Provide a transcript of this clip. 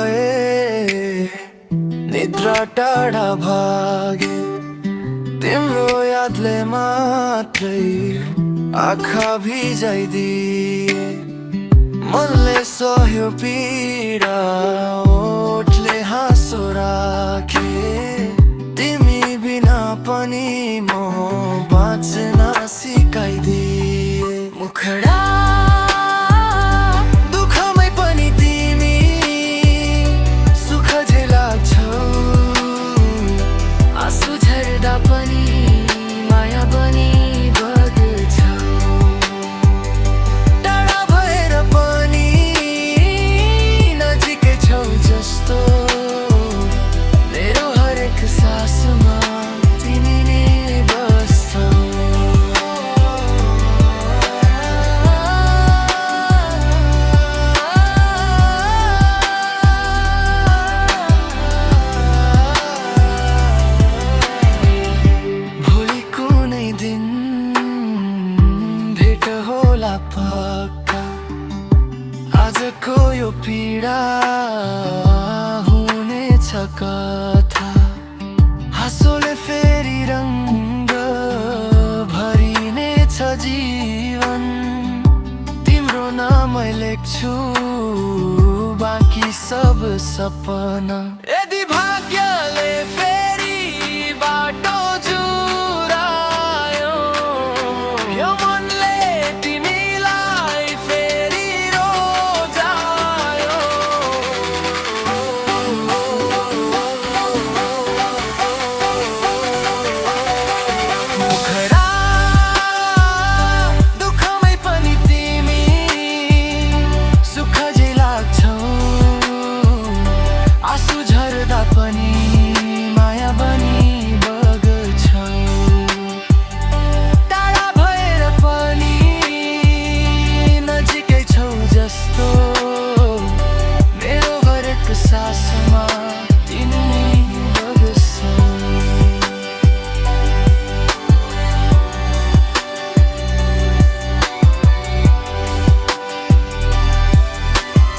भए निद्रा टाढा भागे तिम्रो यादले मात्रै आँखा भिजाइदिए मनले सह्यो पीडा ओठले हाँसो राखे तिमी बिना पनि म बाँच्न सिकाइदिए मुखडा दुःखमै पनि तिमी सुख झेलाछौ आँसु झर्दा पनि माया बनी बग्छौ टाढा भएर पनि नजिकै छौ जस्तो मेरो हरेक सासमा तिमी नै बस्छौ भोलि कुनै दिन भेट होला पक्का आजको यो पीडा हुनेछ कथा हाँसोले फेरि रङ्ग भरिनेछ जीवन तिम्रो नामै लेख्छु बाँकी सब सपना।